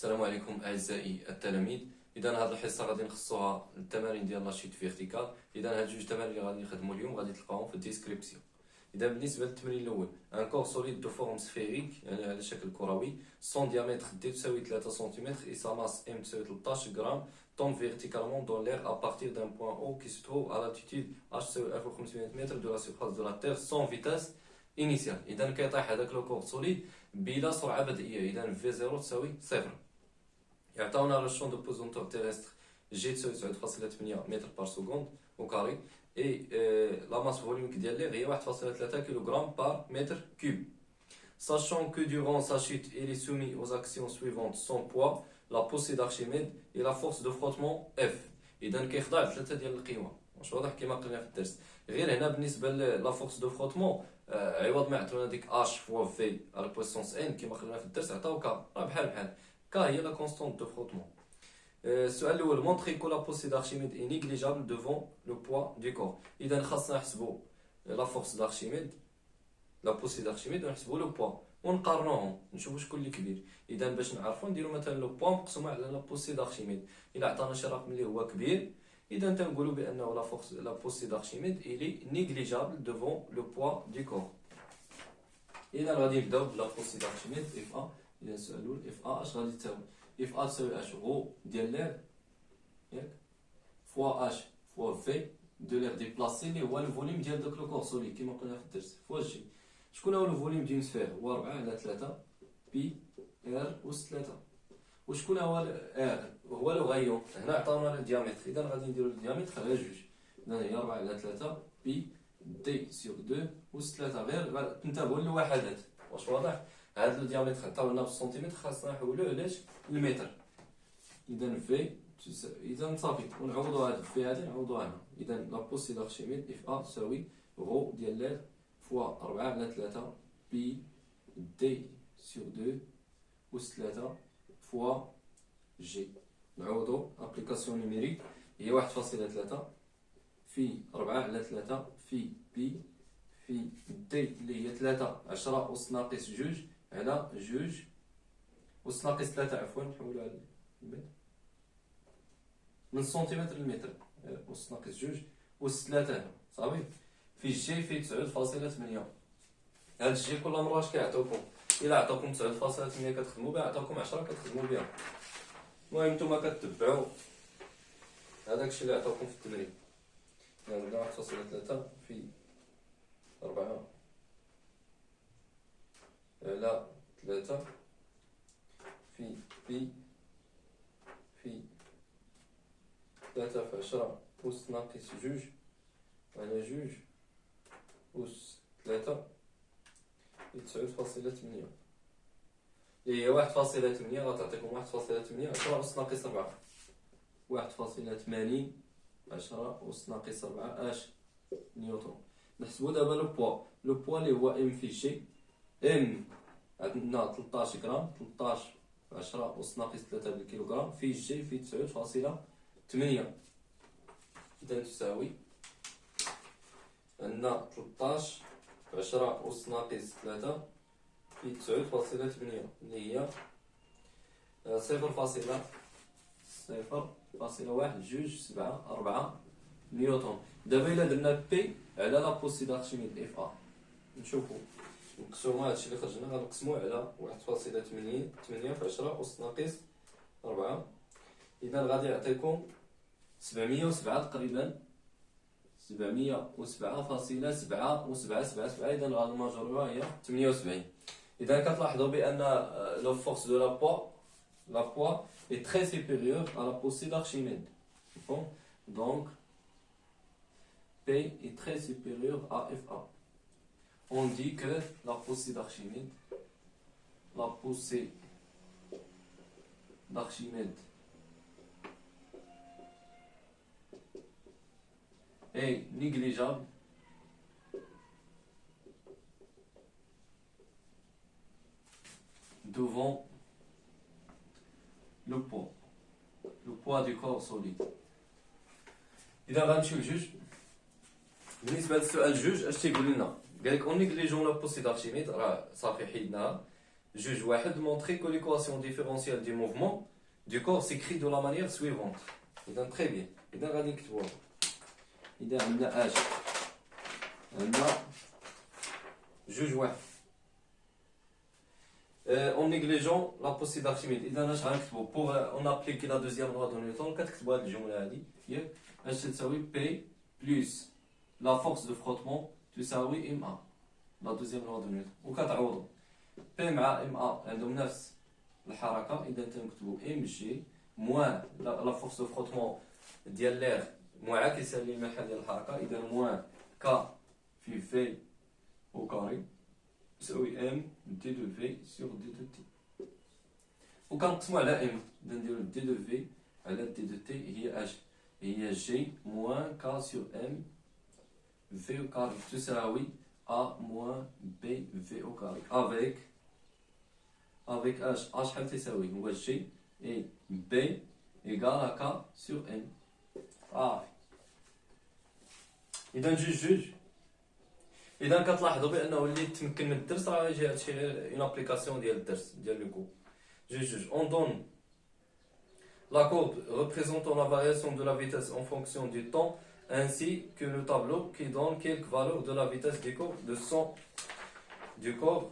السلام عليكم اعزائي التلاميذ. اذا هذه الحصه غادي نخصوها التمارين ديال لاشيت فيرتيكال. اذا هاد جوج تمارين اللي غادي نخدموا اليوم غادي تلقاوهم في الديسكريبسيون. اذا بالنسبه للتمرين الاول، ان كور سوليد دو فورم سفيريك يعني على شكل كروي، سون ديامتر دي تساوي 3 سنتيمتر اي سا ماس ام تساوي 13 غرام، tombe verticalement dans l'air à partir d'un point haut qui se trouve à l'altitude h تساوي 1500 متر de la surface de la terre sans vitesse initiale. اذا كيطيح هذاك لو كور سوليد بلا سرعه بدئيه، اذا في 0 تساوي 0. يعطيونا لو شون دو بوزونتور تيرستر جي تساوي 9.8 متر بار سكوند او كاري، اي لا ماس فوليميك ديال ليغ هي 1.3 كيلوغرام بار متر كوب. Sachant que durant sa chute, il est soumis aux actions suivantes: son poids, la poussée d'Archimède et la force de frottement F. إذا كيخضع لثلاثة ديال القيم، واش واضح كما قلنا في الدرس. غير هنا بالنسبة لا فورس دو فروتمون، عوض ما عطونا ديك اش فوا في على بويسونس ان كما قلنا في الدرس، عطاو كا، راه بحال كا هي لا كونستونت دو فروتمون. السؤال الأول: مونطري كو لا بوسي d'Archimède est négligeable devant le poids du corps. إذا خاصنا نحسبوا لا فورس d'Archimède، لا بوسي d'Archimède، ونحسبوا لو بوا ونقارنوهم نشوفوا شكون اللي كبير. اذا باش نعرفوا نديروا مثلا لو بوا مقسومه على لا بوسي d'Archimède. الا عطانا شي رقم اللي هو كبير، اذا تنقولوا بانه لا فورس لا بوسي d'Archimède الي نيغليجابل دوفون لو بوا دو كور. اذا غادي نبداو بلا بوسي d'Archimède اف ا. اذا السؤال الاول اف ا اش غادي تساوي؟ اف ا تساوي اش غو ديال لير ياك فوا اش فوا في دو لير ديبلاسي اللي هو الفوليوم ديال داك لو كور سوليد كما قلنا في الدرس فوا جي. شكون هو الفوليوم ديال سفير؟ هو 4 على 3 بي ار أس 3. وشكون هو ار؟ هو لو غايون. هنا عطاونا الديامتر، اذا غادي نديرو الديامتر على جوج، اذا هي 4 على 3 بي دي سور 2 أس 3. غير تنتبهوا للوحدات، واش واضح؟ هذا الديامتر عطاونا بالسنتيمتر، خاصنا نحولوه علاش المتر. اذا في اذا صافي، ونعوضوا هذا في هذه نعوضوها هنا. اذا لا بوسي d'Archimède اف ا تساوي غو ديال لير فوا 4 على 3 بي دي سور 2 أس 3 فوا جي. نعوضو ابليكاسيون نيميريك هي 1.3 في 4 على 3 في بي في دي اللي هي 3 10 أس ناقص جوج على جوج أس ناقص 3، عفوا نحولو على المتر من سنتيمتر للمتر، أس ناقص جوج أس 3 صافي في جي في 9.8. هاد الجي كل مرة اش كيعطيوكم؟ إلا عطاوكم 9.8 كتخدموا بها، عطاوكم 10 كتخدموا بها. المهم نتوما كتبعوا هذاك الشيء اللي عطاوكم في التمرين. يعني 1.3 في 4 على 3 في بي في 3 في 10 أس ناقص جوج على جوج أس 3 9.8 اللي هي 1.8 غتعطيكم 1.8 10 أس ناقص 4، 1.80 10 أس ناقص 4 اش نيوتن. نحسبو دابا لو بوا. لو بوا اللي هو ام في جي، ام عندنا 13 غرام، 13 في 10 أس ناقص 3 بالكيلوغرام في جي في 9.8. إذا تساوي عندنا 13 في 10 أس ناقص 3 في 9.8 اللي هي 0.0.127 نيوتن. دابا إلا درنا بي على لا بوسي d'Archimède اف ا، نشوفو نقسمو هادشي اللي خرجنا غنقسموه على 1.8 في 10 أس ناقص 4. إذا غادي يعطيكم 707 تقريبا، 707.777. إذا غادي الماجورية هي 78. إذا كتلاحظوا بأن لو فورس دو لا بوا est très supérieure à la poussée d'Archimède. Bon, donc P est très supérieur à FA. On dit que la poussée d'Archimède est négligeable devant le poids du corps solide. إذا غنمشيو لجوج. بالنسبة للسؤال جوج اش تيقول لنا؟ قالك اون نيغليجون لا بوسي d'Archimède، راه صافي حيدناها. juge واحد montrer que l'équation différentielle du mouvement du corps s'écrit de la manière suivante. إذا très bien. إذا غادي نكتبوها. إذا عندنا اش عندنا جوج واحد. En négligeant la possible d'Archimède. إذا اش غنكتبو pour on applique la deuxième loi de Newton كتكتبوا هاد الجملة هادي ياك اش تساوي P plus la force de frottement تساوي MA. La deuxième loi de Newton. وكتعوضوا P مع MA عندهم نفس الحركة إذا تنكتبو MG moins la force de frottement ديال l'air معاكسة للمحل ديال الحركة إذا موان K في في au carré تساوي M d de V sur d de T وكنقسمو على M إذا نديرو d de V على d de T هي H هي G moins K sur M V au carré تساوي A moins B V au carré avec H شحال تساوي هو G et B égale à K sur M إذا جوج إذا كتلاحظوا بأنه اللي تمكن من الدرس راه يجي هادشي غير اون ابليكاسيون ديال الدرس ديال لو كو جوج on donne la courbe représentant la variation de la vitesse en fonction du temps ainsi que le tableau qui donne quelques valeurs de la vitesse du corps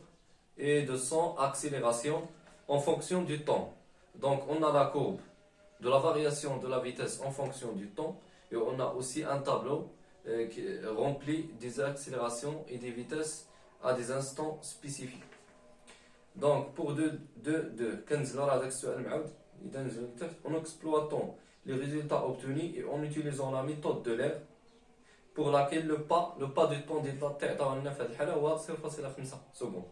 et de son accélération en fonction du temps. Donc on a la courbe de la variation de la vitesse en fonction du temps et on a aussi un tableau qui remplit des accélérations et des vitesses à des instants spécifiques. Donc pour 2, en exploitant les résultats obtenus et en utilisant la méthode de l'air pour laquelle le pas du temps ديال في هذه الحالة هو 0.5 secondes.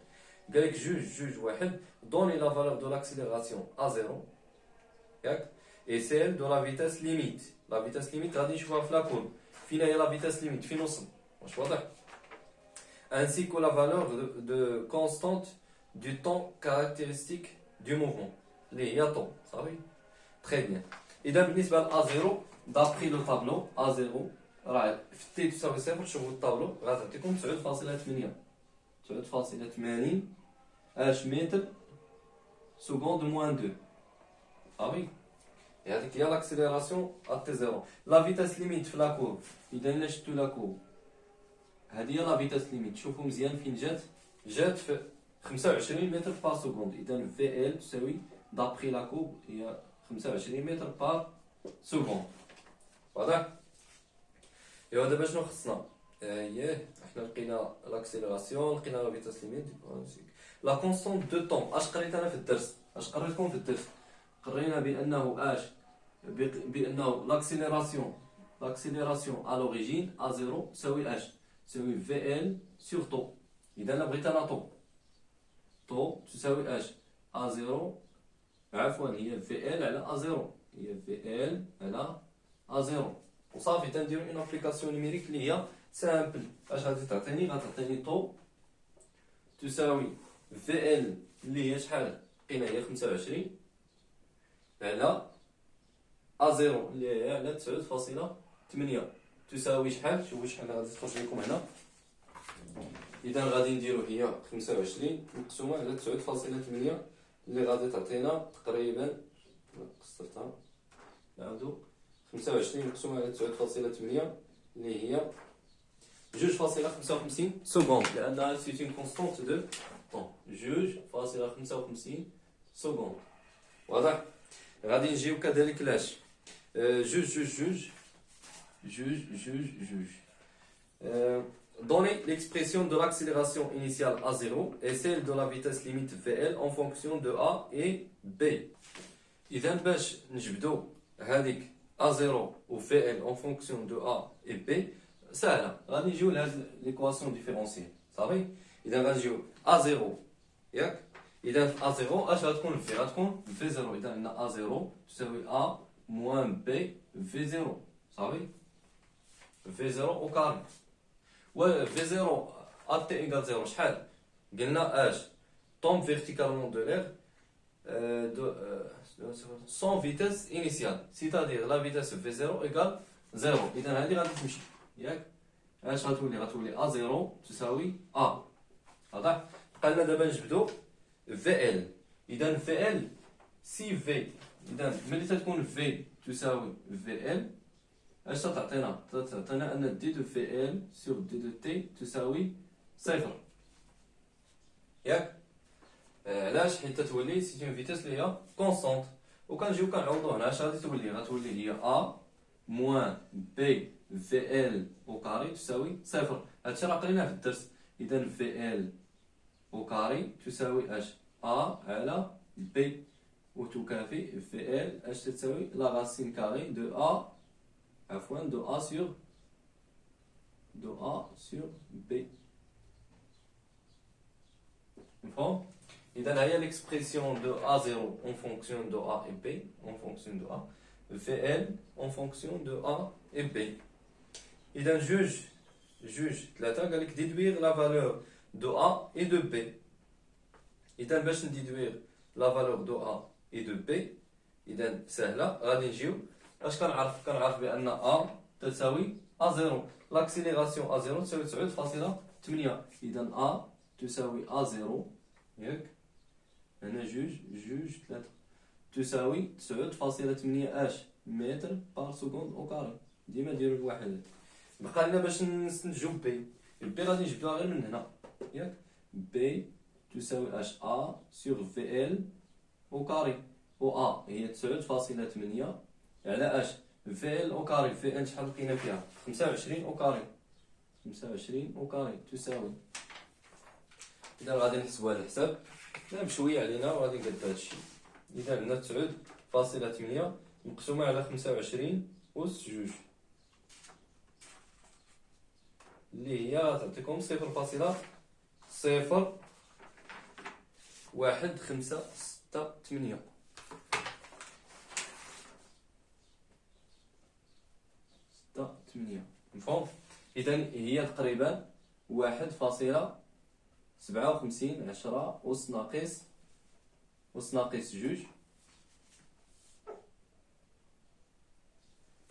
قال لك جوج واحد donner la valeur de l'accélération à 0 et celle de la vitesse limite. La vitesse limite غادي نشوفها في لا كورب فين هي la vitesse limite فين وصل واش واضح ainsi que la valeur de constante du temps caractéristique du mouvement اللي هي طون صافي très bien. إذا بالنسبة ل A0 d'après le tableau A0 راه في T تساوي 0 تشوفوا الطابلو غتعطيكم 9.8 اش متر seconde moins 2 صافي هذيك هي لاكسيليراسيون ا تي 0 لا فيتاس ليميت في لا كورب اذا الا شفتوا لا كورب هذه هي لا فيتاس ليميت شوفوا مزيان فين جات في 25 متر بار سكوند اذا في ال تساوي دابري لا كورب هي 25 متر بار سكوند واضح ايوا دابا شنو خصنا حنا لقينا لاكسيليراسيون لقينا لا فيتاس ليميت لا كونستانت دو طون اش قريت انا في الدرس اش قريت لكم في الدرس قرينا بأنه l'accélération à l'origine A0 تساوي H تساوي VL sur τ إذا أنا بغيت أنا τ تساوي H A0 عفوا هي VL على A0 هي VL على A0 وصافي تنديرو اون ابليكاسيون نيميريك اللي هي سامبل اش غادي تعطيني غتعطيني طو تساوي VL اللي هي شحال لقينا هي 25 على A0 اللي هي على 9.8 تساوي شحال شوفوا شحال غادي تخرج لكم هنا اذا غادي نديرو هي 25 مقسومه على 9.8 اللي غادي تعطينا تقريبا قصرتها نعاودو 25 مقسومه على 9.8 اللي هي 2.55 سكوند لانها سيت اون كونستانت دو طون 2.55 سكوند واضح غادي نجيو كذلك لاش جوج donner l'expression de l'accélération initiale à 0 et celle de la vitesse limite VL en fonction de A et B. إذا باش نجبدو هذيك A0 و VL en fonction de A et B سهلة غادي نجيو لهاد ليكواسيون ديفيرونسيال صافي إذا غنجيو A0 ياك إذا في A0 اش غتكون في غتكون V0 إذا عندنا A0 تساوي A moins B V0 صافي V0 au carré و V0 à T égale 0 شحال قلنا اش tombe verticalement de l'air sans vitesse initiale c'est-à-dire la vitesse V0 égale 0 إذا هذه غادي تمشي ياك اش غتولي A0 تساوي A واضح بقى لنا دابا نجبدو في ال. اذا في ال سي في، اذا ملي تكون في تساوي في ال اش تعطينا؟ تعطينا ان دي دو في ال سور دي دو تي تساوي صفر، ياك؟ علاش؟ حيت تتولي سي اون فيتاس اللي هي كونستونط، وكنجيو كنعوضو هنا اش غادي تولي؟ غتولي هي ا موان بي في ال او كاري تساوي صفر. هادشي راه قريناه في الدرس. اذا في ال او كاري تساوي اش؟ ا على بي، وتكافئ في ال اش تساوي؟ لا راسين كاري دو ا، عفوا دو ا سور بي. مفهوم؟ إذا هي l'expression de A0 en fonction de A et B, en fonction de A, VL en fonction de A et B. إذا juge ثلاثة قال لك déduire la valeur de A et de B. إذا باش نديدوير la valeur de A et de B، إذا سهلة. غادي نجيو اش كنعرف بأن A تساوي A0، l'accélération A0 تساوي 9.8. إذا A تساوي A0، ياك؟ هنا جوج ثلاثة تساوي 9.8 اش متر بار سكوند او كاري. ديما ديرو الوحدات. بقى لنا باش نستنتجو بي. البي غادي نجبدوها غير من هنا، ياك؟ بي تساوي اش ا سور في ال او كاري، و ا هي 9.8 على اش في ال او كاري. في ال شحال لقينا فيها؟ 25 او كاري. 25 او كاري تساوي، إذا غادي نحسبوها الحساب بشوية علينا وغادي نقاد هادشي. إذا عندنا 9.8 مقسومة على 25 أس جوج اللي هي غتعطيكم 0.01568. مفهوم؟ إذا هي تقريبا 1.57 أس ناقص جوج،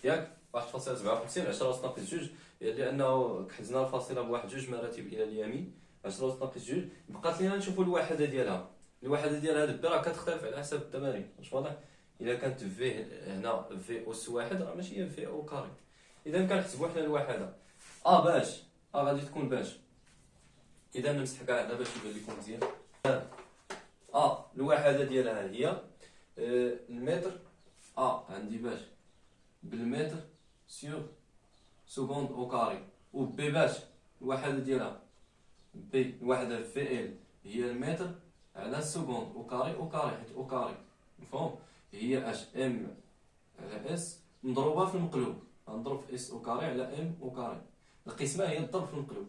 ياك؟ 1.57 أس ناقص جوج، لأنه حزنا الفاصلة بواحد جوج مراتب إلى اليمين. 10 أس ناقص جوج. بقات لينا نشوفو الوحدة ديالها. الوحدة ديال هاد البي راه كتختلف على حسب التمارين، واش واضح؟ إلا كانت في هنا في أس واحد راه ماشي هي في أو كاري. إذا كنحسبو حنا الوحدة باش غادي تكون باش. إذا نمسح كاع هذا باش يبان لكم مزيان. الوحدة ديالها هي المتر. عندي باش بالمتر سور سكوند او كاري، و بي باش الوحدة ديالها بي الوحدة في ال هي المتر على السكوند او كاري حيت او كاري مفهوم هي اش ام على اس مضروبة في المقلوب. غنضرب في اس او كاري على ام او كاري. القسمة هي الضرب في المقلوب.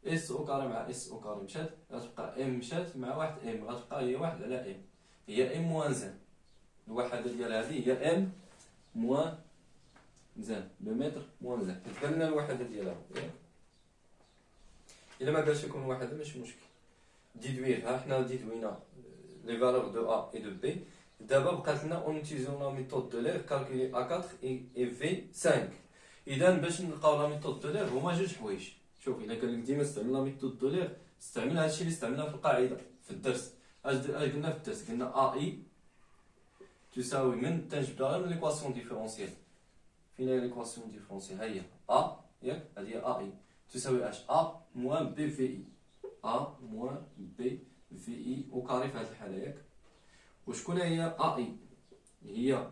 اس او كاري مع اس او كاري مشات، غتبقى ام مشات مع واحد ام، غتبقى هي واحد على ام، هي ام موان زان. الوحدة ديال هذه هي ام موان زان، لو متر موان زان. كتبان لنا الوحدة ديالها. إلا ما قالش لكم الوحدة ماشي مشكل. ديدوير، حنا ديدوينا لي فالور دو ا اي دو بي. دابا بقات لنا اون utilisant لا ميثود دو لير كالكولي ا 4 اي في 5. إذا باش نلقاو لا ميثود دو لير هما جوج حوايج. شوف، إلا قال لك ديما استعمل لا ميثود دو لير، استعمل هادشي اللي استعملناه في القاعدة في الدرس. اش قلنا في الدرس؟ قلنا ا اي تساوي من تنجبدها غير من ليكواسيون ديفيرونسيال. فين هي ليكواسيون ديفيرونسيال؟ ها هي ا، ياك؟ هادي هي ا اي تساوي اش ا موان بي في اي. ا موان بي في اي او كاري في هاد الحالة، ياك؟ وشكون هي ا اي؟ هي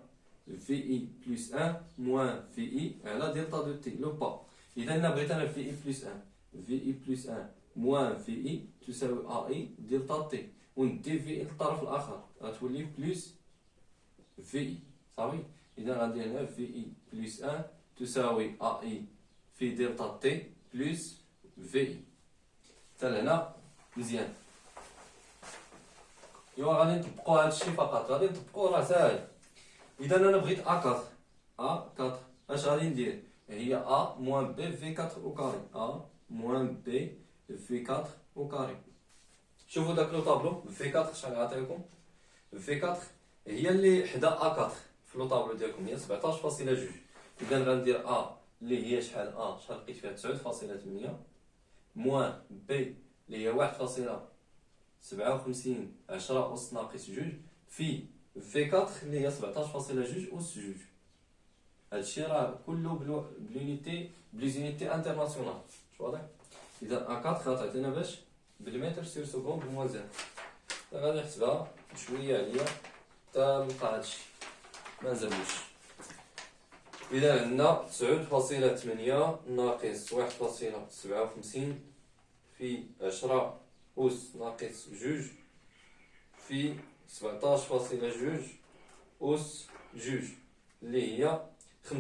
في اي بلس 1 موان في اي على دلتا دو تي لو با. إذا إلا بغيت أنا في اي بلس 1 في اي بلس 1 موان في اي تساوي ا اي دلتا تي، وندي في اي للطرف الآخر غتولي بلس في اي. صافي. إذا غندير هنا في اي بلس 1 تساوي ا اي في دلتا تي بلس في اي. حتى لهنا مزيان. إيوا غادي نطبقو هادشي فقط، غادي نطبقو راه ساهل. إذا أنا بغيت ا 4 اش غادي ندير؟ هي ا موان بي في 4 او كاري. ا موان بي في 4 او كاري. شوفوا داك لو طابلو في 4 شحال غيعطيكم؟ في 4 هي اللي حدا ا 4 في لو طابلو ديالكم هي 17.2. إذا غندير ا اللي هي شحال؟ شحال لقيت فيها 9.8 موان بي اللي هي 1.57 57 10 أس ناقص جوج في في 4 اللي هي 17.2 أس جوج. هادشي راه كله بليزونيتي انترناسيونال. واضح؟ إذا أ 4 غتعطينا باش بالمتر سير سكوند موان زيرو. غادي نحسبها شوية عليا حتى نلقى هادشي منزلوش. إذا عندنا 9.8 ناقص 1.57 في 10 أس ناقص جوج في 17.2 أس جوج اللي هي 5.15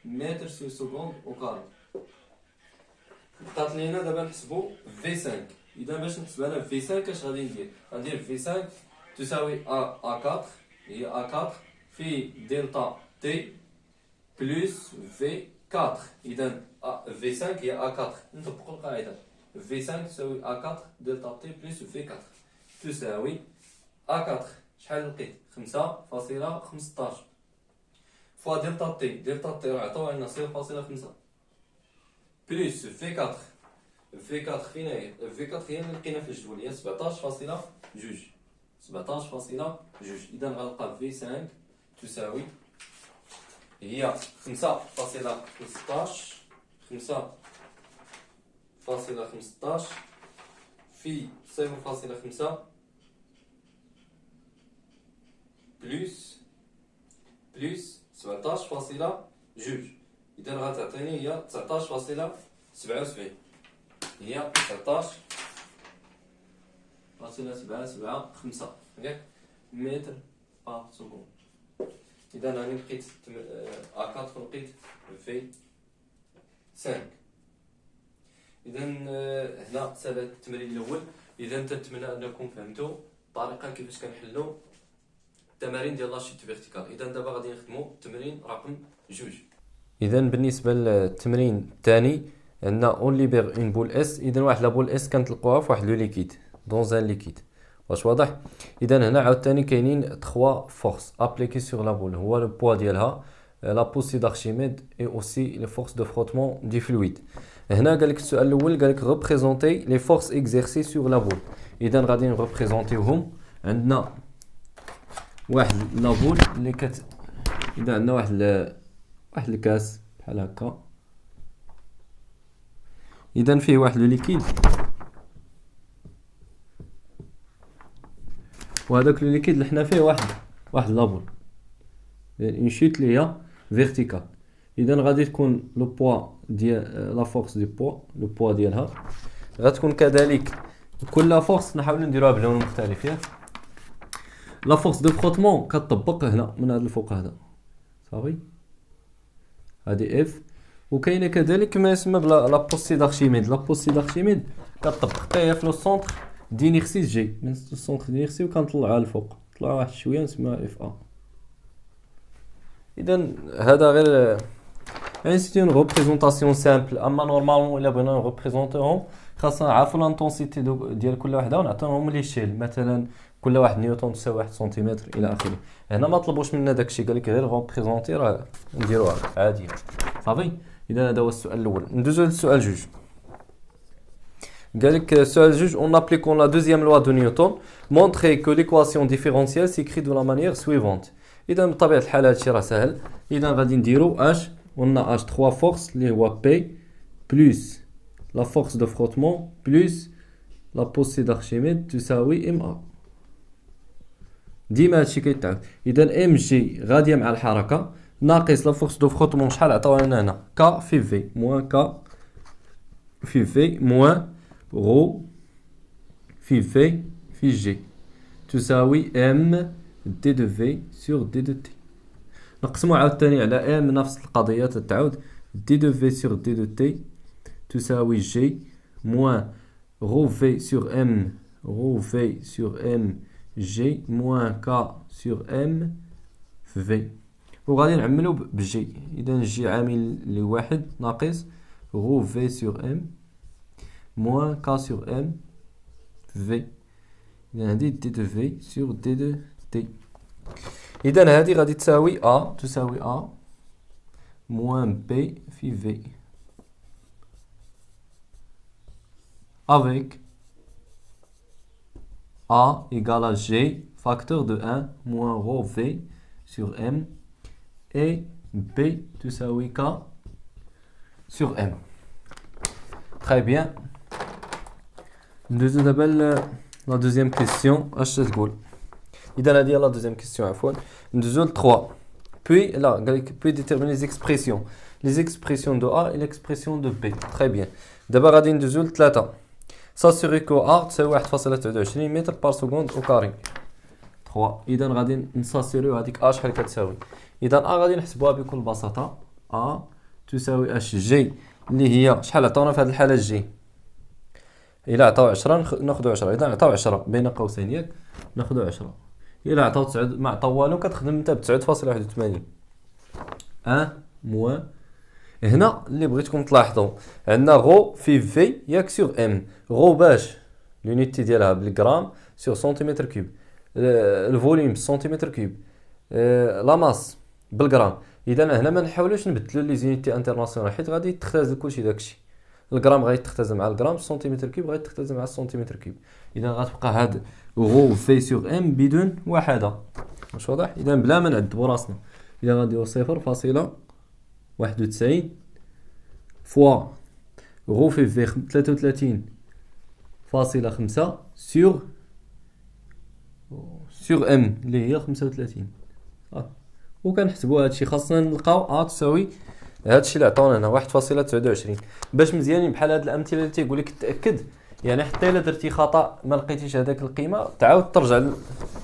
متر سير سكوند أو كاري. بقات لينا دابا نحسبو في 5. إذا باش نحسب أنا في 5 اش غادي ندير؟ غندير في 5 تساوي أ 4 هي أ 4 في دلتا تي بلس في 4. إذا في 5 هي أ 4. نطبقو القاعدة في 5 تساوي أ 4 دلتا تي بلس في 4 تساوي أ 4 شحال لقيت؟ 5.15 فوا دلتا تي راه عطاوها لنا 0.5 بلس في 4 فين هي؟ في 4 هي اللي لقينا في الجدول هي 17.2. إذا غنلقى في 5 تساوي هي 5.15 في 0.5 بلس 17.2. إذا غتعطيني هي 19.77 هي 19.775 ياك متر بار سكوند. إذا راني لقيت أ 4 ولقيت في 5. إذا هنا سالا التمرين الأول. إذا نتمنى أنكم فهمتوا الطريقة كيفاش كنحلوا التمارين ديال لاشيت فيرتيكال. إذا دابا غادي نخدموا التمرين رقم 2. إذا بالنسبة للتمرين الثاني عندنا اون ليبير اون بول اس. إذا واحد لا بول اس كنطلقوها في واحد لو ليكيد دون ان ليكيد. واش واضح؟ إذا هنا عاوتاني كاينين 3 فورس ابليكي سور لا بول. هو لو بوا ديالها لا بوسي d'Archimède et aussi les forces de frottement du fluide. هنا قال لك السؤال الاول قال لك ريبريزونتي لي فورس اكزيرسي سور لا بول. اذا غادي نريبريزونتيوهم. عندنا واحد لا بول اللي اذا عندنا واحد الكاس بحال هكا. اذا فيه واحد لو ليكيد وهذاك لو ليكيد اللي حنا فيه واحد لا بول اون شوت اللي هي فيرتيكال. اذا غادي تكون لو بوا ديال لا فورس دو بوا لو بوا ديالها غتكون كذلك كل فورس نحاول نديروها بلون مختلف. ياك لا فورس دو فروتمون كتطبق هنا من هذا الفوق هذا صافي هذه اف. وكاينه كذلك ما يسمى بلا لا بوسي d'Archimède. لا بوسي d'Archimède كتطبق حتى هي في لو سونتر دينيرسي جي من السونتر دينيرسي وكنطلعوها الفوق طلعوها واحد شويه نسميها اف ا. اذا هذا غير يعني سيتي اون ريبريزونطاسيون سامبل. اما نورمالمون الا بغينا نريبريزونطيوهم خاصنا نعرفوا لانتونسيتي ديال كل وحده ونعطيوهم لي شيل. مثلا كل واحد نيوتن تساوي 1 سنتيمتر الى اخره. هنا ما طلبوش منا داكشي قال لك غير ريبريزونتي راه نديروها عادي صافي. اذا هذا هو السؤال الاول. ندوزو للسؤال جوج. قال لك السؤال جوج اون ابليكون لا دوزيام لوا دو نيوتن مونطري كو ليكواسيون ديفيرونسيال سيكري دو لا مانيير سويفونت. اذا بطبيعه الحال هادشي راه ساهل. اذا غادي نديرو اش قلنا اش 3 فورس اللي هو بي بلس لا فورس دو فروتمون بلس لا بوسي d'Archimède تساوي ام ا. ديما هادشي كيتعاود. اذا ام جي غاديه مع الحركه ناقص لا فورس دو فروتمون شحال عطاوها لنا هنا ك في في موان ك في موان رو في جي تساوي ام دي دو في سور دي دو تي. نقسمو عاوتاني على ام نفس القضيه تتعاود دي دو في سور دي دو تي تساوي جي موان رو في سور ام جي موان كا سور ام في. وغادي نعملو بجي. اذا جي عامل لواحد ناقص رو في سور ام موان كا سور ام في. اذا هادي دي دو في سور دي دو تي. اذا هادي غادي تساوي ا موان بي في في. avec A égale à G, facteur de 1 moins rho V sur M, et B تساوي K sur M. Très bien. ندوزو دابا la deuxième question. اش تقول؟ إذا هذه la deuxième question عفوا. ندوزو ل 3. Puis là, puis déterminer les expressions. Les expressions de A et l'expression de B. Très bien. دابا غادي ندوزو ل 3. s'assurer que A تساوي 1.23 متر بار سكوند au carré. 3. إذا غادي نساسيريو هذيك A شحال كتساوي. إذا A غادي نحسبوها بكل بساطة. A تساوي اش جي اللي هي شحال عطاونا في هذه الحالة جي. إلا عطاو 10 ناخدو 10. إذا عطاو 10 بين قوسين ياك ناخدو 10. إلا عطاو 9 ما عطاو والو كتخدم نتا ب 9.81. موان. هنا اللي بغيتكم تلاحظوا عندنا غو في في ياك سور ام. غو باش لونيتي ديالها بالغرام سور سنتيمتر كيوب. الفوليوم سنتيمتر كيوب. لا ماس بالغرام. اذا هنا ما نحاولوش نبدلوا لي زونيتي انترناسيونال حيت غادي تختزل كلشي داكشي. الغرام غادي تختزل مع الغرام، السنتيمتر كيوب غادي تختزل مع السنتيمتر كيوب. اذا غتبقى هاد غو في سور ام بدون وحده. واش واضح؟ اذا بلا ما نعذبوا راسنا. اذا غاديو 0.91 فوا غو في 33.5 سور ام اللي هي 35. وكنحسبوا هادشي خاصنا نلقاو ا تساوي هادشي اللي عطاونا هنا 1.29. باش مزيانين بحال هاد الامثله اللي تيقول لك تاكد، يعني حتى الا درتي خطا ما لقيتيش هذاك القيمه تعاود ترجع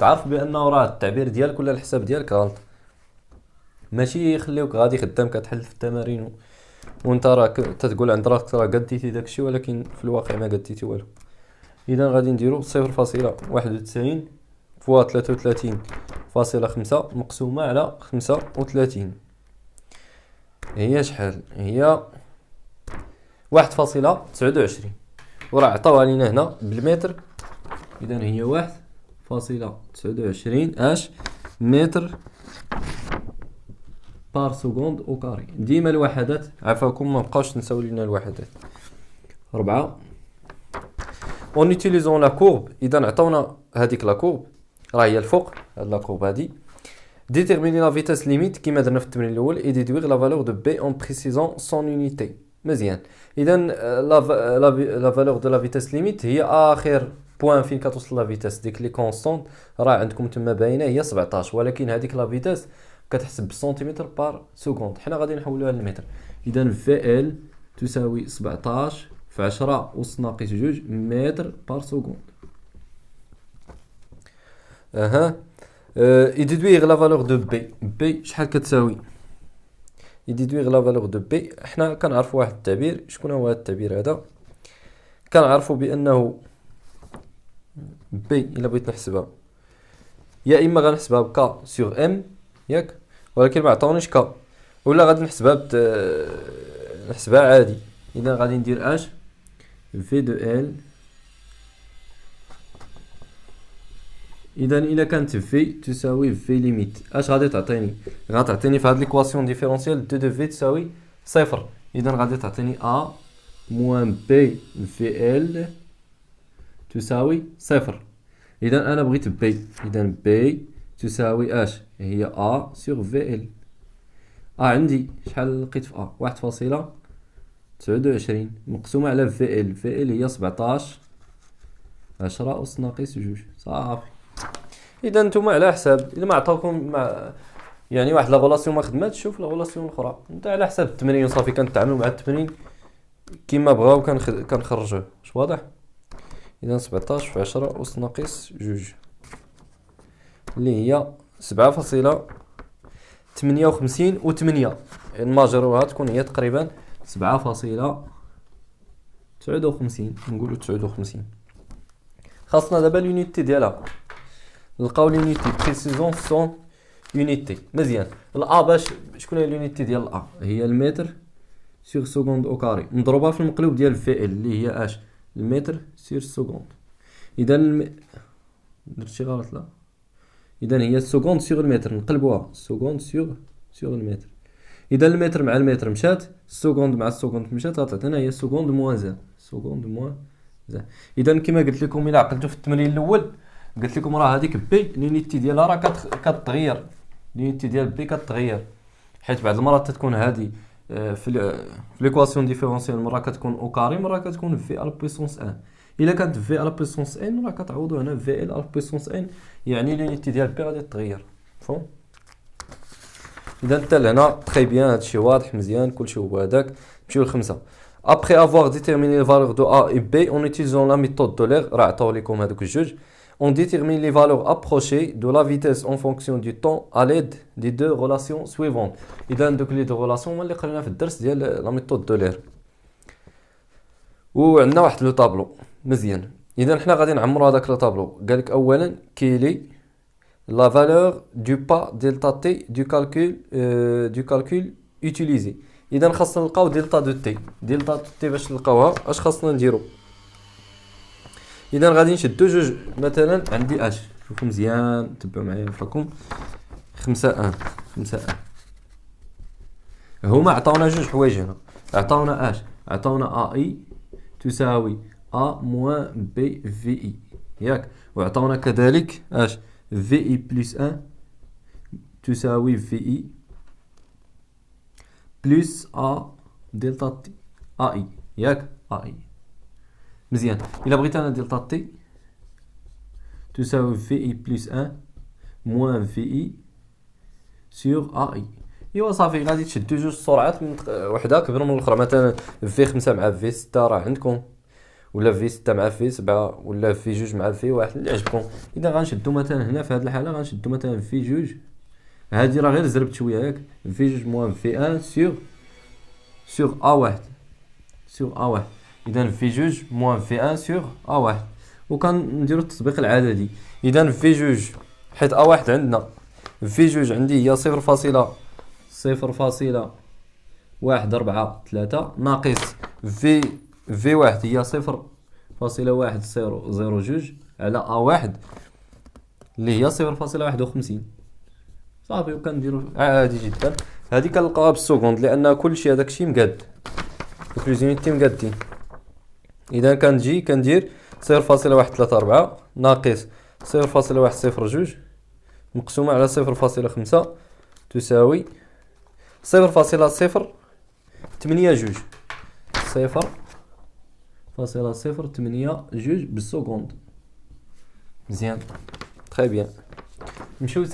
تعرف بانه راه التعبير ديالك ولا الحساب ديالك غلط. ماشي يخليوك غادي خدام كتحل في التمارين وانت راك تتقول عند راسك راه قديتي داكشي ولكن في الواقع ما قديتي والو. اذا غادي نديرو 0.91 فوا 33.5 مقسومه على 35 هي شحال؟ هي 1.29 وراه عطاوها لينا هنا بالمتر. اذا هي 1.29 اش متر بار سكوند او كاري. ديما الوحدات عفاكم ما بقاوش تنساو لينا الوحدات. 4 اون يوتيليزون لا كورب. اذا عطاونا هذيك لا كورب راه هي الفوق هاد لا كورب هادي. ديتيرميني لا فيتاس ليميت كيما درنا في التمرين الاول اي ديدويغ لا فالور دو بي اون بريسيزون سون يونيتي. مزيان. اذا لا فالور دو لا فيتاس ليميت هي اخر بوين فين كتوصل لا فيتاس ديك لي كونستونط راه عندكم تما باينه هي 17 ولكن هذيك لا فيتاس كتحسب بالسنتيمتر بار سكوند. حنا غادي نحولوها للمتر. اذا في ال تساوي 17 في 10 أس ناقص 2 متر بار سكوند. يديدويغ لا فالور دو بي. بي شحال كتساوي؟ يديدويغ لا فالور دو بي حنا كنعرفوا واحد التعبير. شكون هو هذا التعبير هذا؟ كنعرفوا بانه بي الا بغيت نحسبها يا اما غنحسبها بكا سور ام ياك ولكن ما عطاونيش كا، ولا غادي نحسبها نحسبها عادي. اذا غادي ندير اش في دو ال. اذا الا كانت في تساوي في ليميت اش غادي تعطيني؟ غتعطيني في هاد ليكواسيون ديفيرونسيال دو دو في تساوي صفر. اذا غادي تعطيني ا موان بي في ال تساوي صفر. اذا انا بغيت بي. اذا بي تساوي اش؟ هي ا سور في ال. عندي شحال لقيت في ا؟ 1.29 مقسومه على في ال. في ال هي 17 10 أس ناقص 2 صافي. اذا نتوما على حساب الا ما عطاوكم يعني واحد لا غولاسيون ما خدماتش شوف لا غولاسيون الاخرى انت على حساب التمرين صافي. كنتعاملوا مع التمرين كيما بغاو كنخرجوه. واش واضح؟ اذا 17 في 10 أس ناقص 2 اللي هي 7.58 و 8 الماجروها تكون هي تقريبا 7.59 نقولوا 59. خاصنا دابا اليونيتي ديالها نلقاو اليونيتي بريسيزون سون يونيتي. مزيان. الا باش شكون هي اليونيتي ديال الا؟ هي المتر سور سكوند او كاري مضروبه في المقلوب ديال في ال اللي هي اش؟ المتر سور سكوند. اذا درت شي غلط لا. اذا هي السكوند سور المتر نقلبوها سكوند سور المتر. اذا المتر مع المتر مشات، السكوند مع السكوند مشات، غتعطينا هي سكوند موان زيرو. سكوند موان اذا كما قلت لكم الى عقلتوا في التمرين الاول قلت لكم راه هذيك بي لونيتي ديالها راه كتغير، لونيتي ديال بي كتغير، حيت بعض المرات تكون هذه في ليكواسيون ديفيرونسيال مره كتكون او كاري مره كتكون في على بويسونس 1. الا كانت في على بويسونس ان راه كتعوضوا هنا في ال على بويسونس ان، يعني لونيتي ديال بي غادي تغير. فهم؟ اذا حتى لهنا تري بيان، هادشي واضح مزيان كلشي هو هذاك. نمشيو لخمسة. Après avoir déterminé les valeurs de A et B en utilisant la méthode d'Euler, راه عطاو لكم هذوك الجوج. On détermine les valeurs approchées de la vitesse en fonction du temps à l'aide des deux relations suivantes. إذا دوك لي دو غولاسيون هما اللي قرينا في الدرس ديال لا ميثود دولير. وعندنا واحد لو طابلو مزيان. إذا حنا غادي نعمرو هذاك لو طابلو. قالك أولا كيلي la valeur du pas delta t du calcul utilisé. إذا خاصنا نلقاو دلتا دو تي. دلتا دو تي باش نلقاوها اش خاصنا نديرو؟ إذا غادي نشدو جوج، مثلا عندي اش، شوفوا مزيان تبعوا معايا فراكم. 5 هما عطاونا جوج حوايج هنا، عطاونا اش، عطاونا اي تساوي ا موان بي في اي ياك، وعطاونا كذلك اش في اي بلس 1 تساوي في اي بلس ا دلتا تي اي ياك، اي مزيان. الا بغيت انا دلتا تي تساوي في اي بلس 1 موان في اي سور اي. ايوا صافي غادي تشدو جوج سرعات من وحده كبر من الاخرى، مثلا في 5 مع في 6 راه عندكم، ولا في 6 مع في 7، ولا في 2 مع في 1 اللي عجبكم. اذا غنشدو مثلا هنا في هذه الحاله غنشدو مثلا في 2، هذه راه غير زربت شويه ياك، في 2 موان في 1 سور ا1 سور ا1. اذا في 2 موان في 1 سور ا1، وكنديروا التطبيق العددي. اذا في 2 حيت ا1 عندنا في 2 عندي هي 0.143 ناقص في 1 هي 0.1002 على ا1 اللي هي 0.51. صافي وكنديروا عادي جدا. هذه كنلقاوها بالسكوند لان كلشي هذاك الشيء مقاد، دوك لي زونيتي مقادين. اذا كنجي كندير 0.134 ناقص 0.102 مقسومه على 0.5 تساوي 0.082 0.082 بالسكوند. مزيان تري بيان. نمشيو 5.2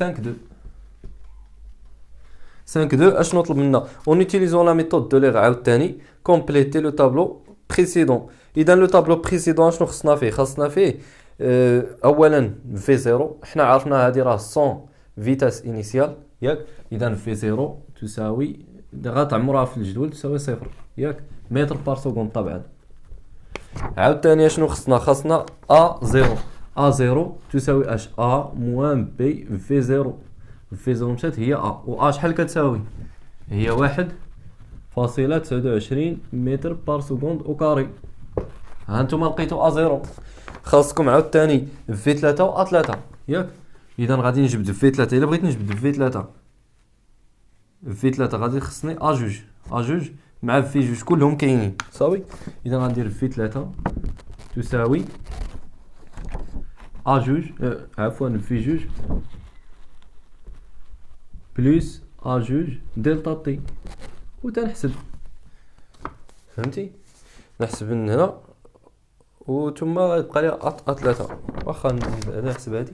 اش نطلب منا؟ اون يوتيليزون لا ميثود دو ليغ عاوتاني كومبليتي لو طابلو بريسيدون. اذا لو طابلو بريسيدون شنو خصنا فيه؟ خاصنا فيه اولا في 0، حنا عرفنا هذه راه 100 فيتاس انيسيال ياك. اذا في 0 تساوي غتعمرها في الجدول تساوي 0 ياك، متر بار سكوند طبعا. عاوتاني شنو خاصنا ا 0 تساوي اش ا موان بي في 0. في 0 مشات هي ا، و ا شحال كتساوي؟ هي 1.29 متر بار سكوند او كاري. ها نتوما لقيتو ا 0، خاصكم عاوتاني في 3 و ا 3 ياك. اذا غادي نجبد في 3، الا بغيت نجبد في 3 غادي خصني ا 2 مع في 2 كلهم كاينين صافي. اذا غندير في 3 تساوي ا 2 عفوا في 2 بلس ا 2 دلتا تي، وتنحسب. فهمتي؟ نحسب من هنا وثم غيبقى لي ا 3. واخا نحسب هذه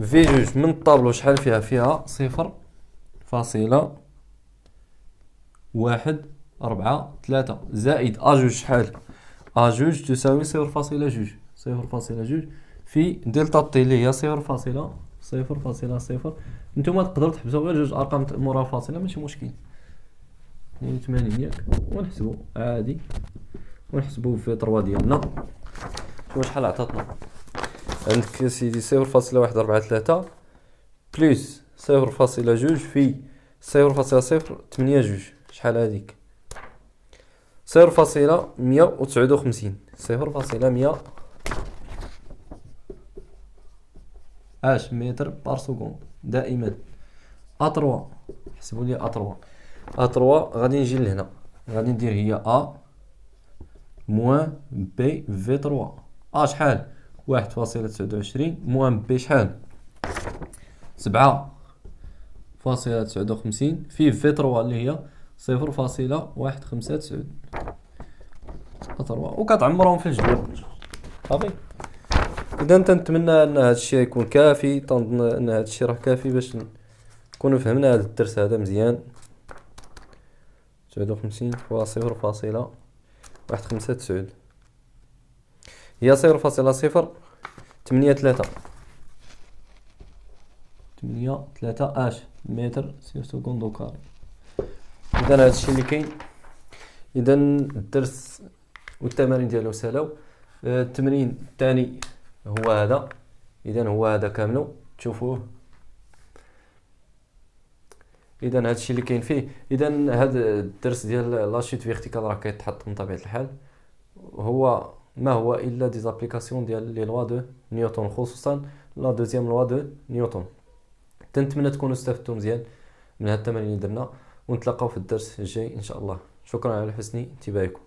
في 2 من الطابلو شحال فيها؟ فيها 0.143 زائد ا 2 شحال؟ ا 2 تساوي 0.2 في دلتا تي اللي هي 0.0. نتوما تقدروا تحبسوا غير جوج ارقام مورا الفاصله ماشي مشكل، يعني 80 ياك، ونحسبوا عادي ونحسبوا في 3 ديالنا. شوف شحال عطاتنا. عندك سيدي 0.143 بلس 0.2 في 0.082 شحال هذيك؟ 0.159 0.100 اش متر بار سكوند. دائما ا3 حسبوا لي ا3 غادي نجي لهنا غادي ندير هي ا موان بي في 3 شحال 1.29 موان بي شحال 7.59 في 3 اللي هي 0.159 وكتعمرهم في الجدول صافي. اذا تنتمنى ان هذا الشيء يكون كافي، تنظن ان هذا الشيء راه كافي باش نكونوا فهمنا هذا الدرس هذا مزيان. 59 فوا 0.159 هي 0.083 متر سير سكوند او كاري. اذا هذا الشيء اللي كاين. اذا الدرس والتمارين ديالو سهلاو. التمرين الثاني هو هذا، اذا هو هذا كامله تشوفوه. اذا هذا الشيء اللي كاين فيه. اذا هذا الدرس ديال لاشيت فيرتيكال راه كيتحط من طبيعه الحال، هو ما هو الا دي زابليكاسيون ديال لي لوا دو نيوتن، خصوصا لا دوزيام لوا دو نيوتن. تنتمنى تكونوا استفدتوا مزيان من هاد التمارين اللي درنا، ونتلاقاو في الدرس الجاي ان شاء الله. شكرا على حسن انتباهكم.